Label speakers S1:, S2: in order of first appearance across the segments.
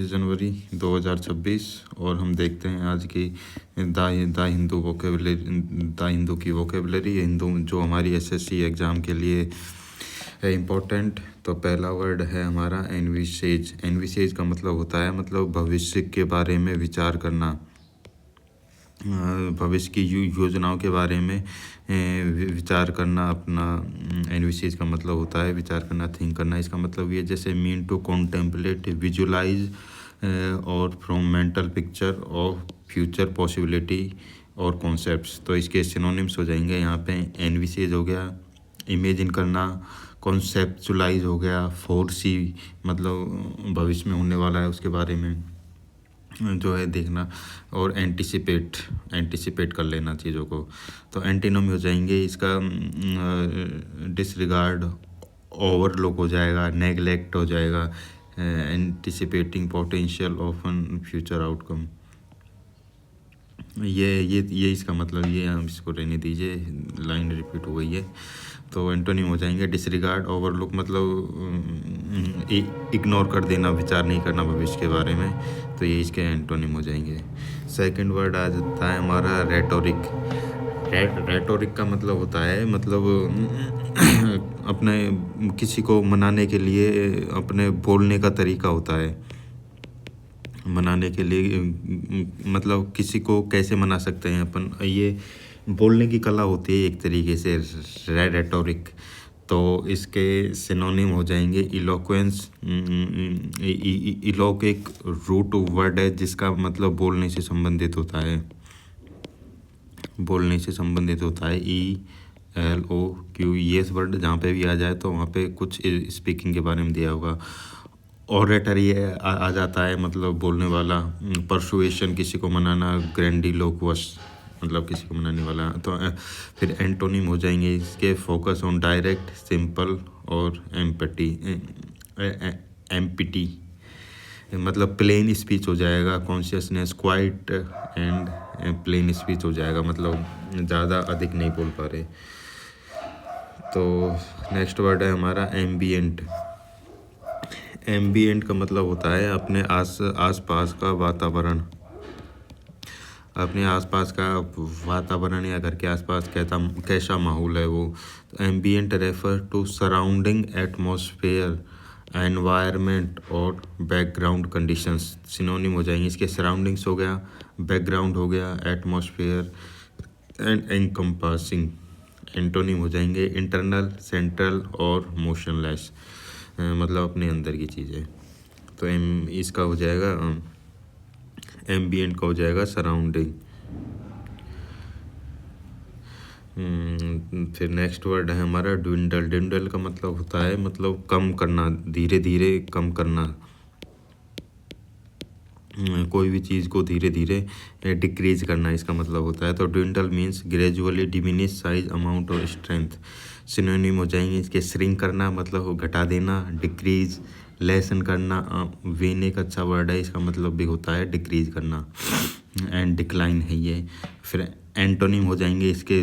S1: जनवरी 2026 और हम देखते हैं आज की द हिंदू की वोकेबलरी हिंदू जो हमारी एसएससी एग्ज़ाम के लिए है इम्पोर्टेंट। तो पहला वर्ड है हमारा एनविसेज। एनविसेज का मतलब होता है मतलब भविष्य के बारे में विचार करना, भविष्य की योजनाओं के बारे में विचार करना। अपना एनविसेज का मतलब होता है विचार करना, थिंक करना। इसका मतलब ये जैसे मीन टू कॉन्टेम्पलेट, विजुलाइज और from mental picture of future possibility और कॉन्सेप्ट्स। तो इसके सिनोनिम्स हो जाएंगे यहाँ पे एनविसेज हो गया इमेजिन करना, कॉन्सेप्चुलाइज हो गया फोरसी मतलब भविष्य में होने वाला है उसके बारे में जो है देखना, और एंटिसिपेट कर लेना चीज़ों को। तो एंटीनोमी हो जाएंगे इसका डिसरिगार्ड, ओवरलुक हो जाएगा, नेगलेक्ट हो जाएगा, anticipating potential of an future outcome. ये इसका मतलब ये हम इसको रहने दीजिए, लाइन रिपीट हो गई है। तो एंटोनिम हो जाएंगे डिसरिगार्ड, ओवरलुक मतलब इग्नोर कर देना, विचार नहीं करना भविष्य के बारे में। तो ये इसके एंटोनिम हो जाएंगे। सेकंड वर्ड आ जाता है हमारा रेटोरिक। रेटोरिक का मतलब होता है मतलब अपने किसी को मनाने के लिए अपने बोलने का तरीका होता है। मनाने के लिए मतलब किसी को कैसे मना सकते हैं अपन, ये बोलने की कला होती है एक तरीके से रेटोरिक। तो इसके सिनोनिम हो जाएंगे इलोक्वेंस। इलोक एक रूट वर्ड है जिसका मतलब बोलने से संबंधित होता है, बोलने से संबंधित होता है। ELOQ ये वर्ड जहाँ पे भी आ जाए तो वहाँ पे कुछ स्पीकिंग के बारे में दिया होगा। ऑरेटरी आ जाता है मतलब बोलने वाला। परसुएशन किसी को मनाना, ग्रैंडिलोक्वस मतलब किसी को मनाने वाला। तो फिर एंटोनिम हो जाएंगे इसके फोकस ऑन डायरेक्ट, सिंपल और एम्पिटी मतलब प्लेन स्पीच हो जाएगा। Consciousness, quiet and plain speech हो जाएगा मतलब ज़्यादा अधिक नहीं बोल पा रहे। तो नेक्स्ट वर्ड है हमारा एम्बिएंट। एम्बिएंट का मतलब होता है अपने आसपास का वातावरण, अपने आसपास का वातावरण या घर के आसपास कैसा माहौल है वो। तो ambient refer to surrounding atmosphere, environment और बैकग्राउंड कंडीशंस। सिनोनिम हो जाएंगे इसके सराउंडिंग्स हो गया, बैकग्राउंड हो गया, एटमॉस्फेयर एंड एनकम्पासिंग। एंटोनिम हो जाएंगे इंटरनल, सेंट्रल और मोशनलेस मतलब अपने अंदर की चीज़ें। तो इसका हो जाएगा एम्बिएंट का हो जाएगा सराउंडिंग। फिर नेक्स्ट वर्ड है हमारा ड्विंडल। ड्विंडल का मतलब होता है मतलब कम करना, धीरे धीरे कम करना। कोई भी चीज़ को धीरे धीरे डिक्रीज करना इसका मतलब होता है। तो dwindle means gradually diminish size, amount और स्ट्रेंथ। सिनोनिम हो जाएंगे इसके श्रिंक करना मतलब घटा देना, डिक्रीज, लेसन करना। वेन एक अच्छा वर्ड है, इसका मतलब भी होता है डिक्रीज करना, एंड डिक्लाइन है ये। फिर एंटोनिम हो जाएंगे इसके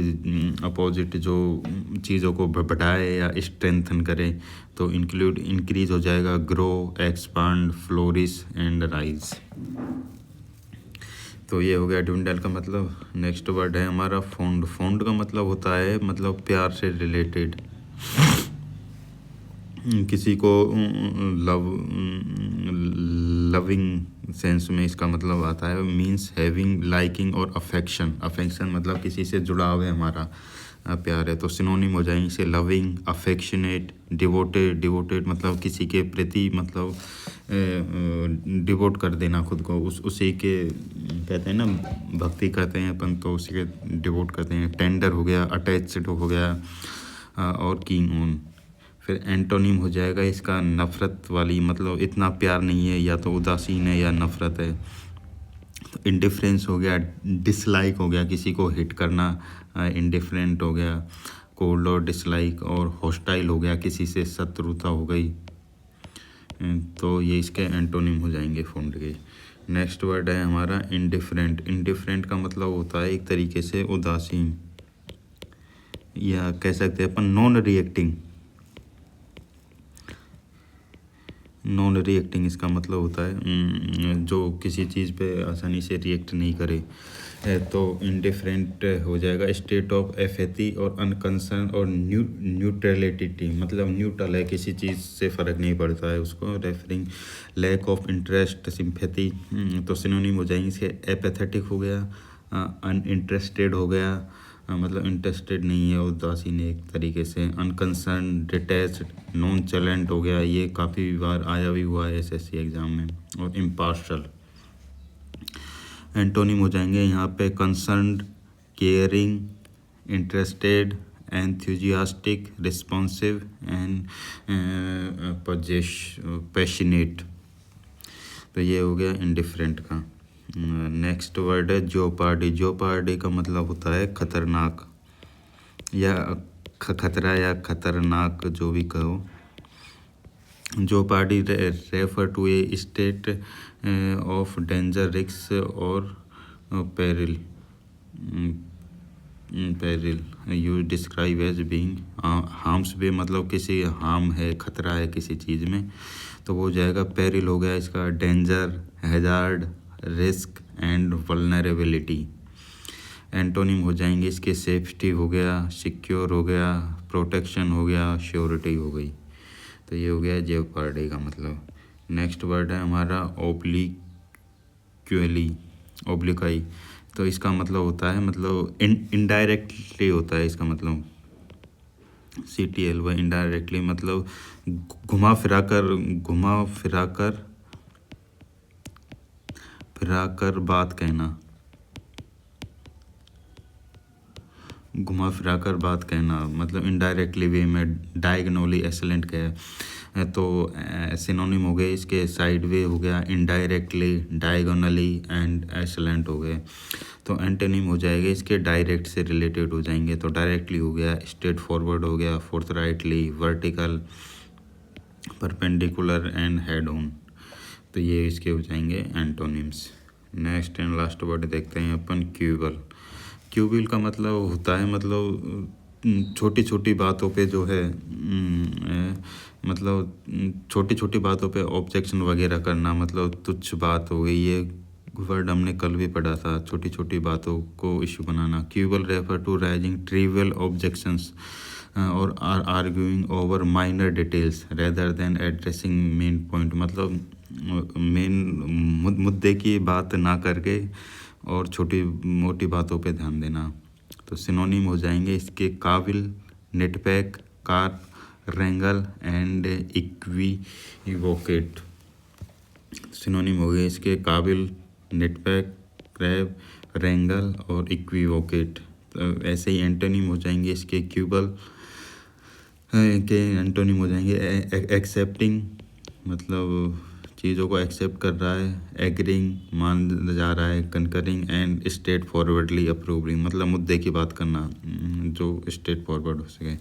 S1: अपोजिट जो चीज़ों को बढ़ाए या स्ट्रेंथन करे। तो इंक्रीज हो जाएगा grow, expand, flourish and rise. तो ये हो गया ड्विंडल का मतलब। नेक्स्ट वर्ड है हमारा फॉन्ड। फॉन्ड का मतलब होता है मतलब प्यार से रिलेटेड, किसी को लविंग सेंस में इसका मतलब आता है। मीन्स हैविंग लाइकिंग और अफेक्शन। अफेक्शन मतलब किसी से जुड़ाव है हमारा, प्यार है। तो सिनोनिम हो जाएंगे इसे लविंग, अफेक्शनेट, डिवोटेड। डिवोटेड मतलब किसी के प्रति मतलब डिवोट कर देना खुद को, उसी के कहते हैं ना भक्ति करते हैं अपन, तो उसी के डिवोट करते हैं। टेंडर हो गया, अटैच्ड हो गया और कीन ऑन। फिर एंटोनिम हो जाएगा इसका नफ़रत वाली मतलब इतना प्यार नहीं है, या तो उदासीन है या नफ़रत है। तो इंडिफरेंस हो गया, डिसलाइक हो गया, किसी को हिट करना, इंडिफरेंट हो गया। कोल्ड और डिसलाइक, और हॉस्टाइल हो गया, किसी से शत्रुता हो गई। तो ये इसके एंटोनिम हो जाएंगे फॉन्ड के। नेक्स्ट वर्ड है हमारा इंडिफरेंट। इंडिफरेंट का मतलब होता है एक तरीके से उदासीन, या कह सकते हैं अपन नॉन रिएक्टिंग। नॉन रिएक्टिंग इसका मतलब होता है जो किसी चीज़ पे आसानी से रिएक्ट नहीं करे। तो इंडिफरेंट हो जाएगा, स्टेट ऑफ एफेथी और अनकंसर्न और न्यूट्रलिटी, मतलब न्यूट्रल है, किसी चीज़ से फ़र्क नहीं पड़ता है उसको। Referring lack of interest, sympathy, तो सिनोनिम हो जाएंगे इसके। एपैथेटिक हो गया, अनइंटरेस्टेड हो गया, मतलब इंटरेस्टेड नहीं है, उदासीन है एक तरीके से। अनकंसर्न, डिटैच्ड, नॉन चैलेंट हो गया, ये काफ़ी बार आया भी हुआ है एसएससी एग्ज़ाम में। और इम्पार्शल। एंटोनिम हो जाएंगे यहाँ पे concerned, caring, interested, enthusiastic, responsive and passionate. तो ये हो गया इंडिफरेंट का। नेक्स्ट वर्ड है जोपार्डी। जोपार्डी का मतलब होता है खतरनाक या खतरा या खतरनाक, जो भी कहो। Jeopardy refer to a state of danger, risk और peril. You describe as being harm's way, मतलब किसी हार्म है, खतरा है किसी चीज़ में, तो वो हो जाएगा पेरिल हो गया इसका। Danger, hazard, risk and vulnerability. Antonym हो जाएंगे इसके सेफ्टी हो गया, सिक्योर हो गया, प्रोटेक्शन हो गया, श्योरिटी हो गई। तो ये हो गया जेओपार्डी का मतलब। नेक्स्ट वर्ड है हमारा ओब्लिकाई। तो इसका मतलब होता है, मतलब इनडायरेक्टली होता है इसका मतलब। CTL व इनडायरेक्टली, मतलब घुमा फिराकर बात कहना, घुमा फिरा कर बात कहना, मतलब इनडायरेक्टली वे में। डायगोनली एक्सेलेंट का है, तो सिनोनिम हो गए इसके। साइड वे हो गया, इनडायरेक्टली, डायगोनली एंड एक्सेलेंट हो गए। तो एंटोनिम हो जाएगा इसके, डायरेक्ट से रिलेटेड हो जाएंगे। तो डायरेक्टली हो गया, स्ट्रेट फॉरवर्ड हो गया, forthrightly, vertical, perpendicular and head on. तो ये इसके हो जाएंगे antonyms. Next and last word देखते हैं अपन, क्यूबल। क्यूबिल का मतलब होता है, मतलब छोटी छोटी बातों पे जो है, मतलब छोटी छोटी बातों पे ऑब्जेक्शन वगैरह करना, मतलब तुच्छ बात हो गई। ये वर्ड हमने कल भी पढ़ा था, छोटी छोटी बातों को इशू बनाना। Quibble refer to raising trivial objections और arguing over minor details rather than addressing main point, मतलब मेन मुद्दे की बात ना करके और छोटी मोटी बातों पे ध्यान देना। तो सिनोनिम हो जाएंगे इसके, काबिल, नेटपैक, कार, रेंगल एंड इक्विवोकेट। सिनोनिम हो गए इसके, काबिल, नेटपैक, क्रैब, रेंगल और इक्विवोकेट। तो ऐसे ही एंटोनिम हो जाएंगे इसके, क्यूबल के एंटोनिम हो जाएंगे एक्सेप्टिंग, मतलब चीज़ों को एक्सेप्ट कर रहा है, एग्रीइंग, मान जा रहा है, कनकरिंग एंड स्ट्रेट फॉरवर्डली अप्रूविंग, मतलब मुद्दे की बात करना जो स्ट्रेट फॉरवर्ड हो सके।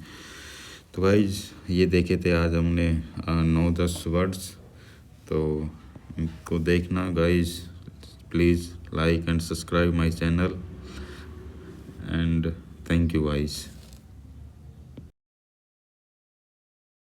S1: तो गाइज ये देखे थे आज हमने 9-10 वर्ड्स, तो इनको देखना guys. Please like and subscribe my channel and thank you guys.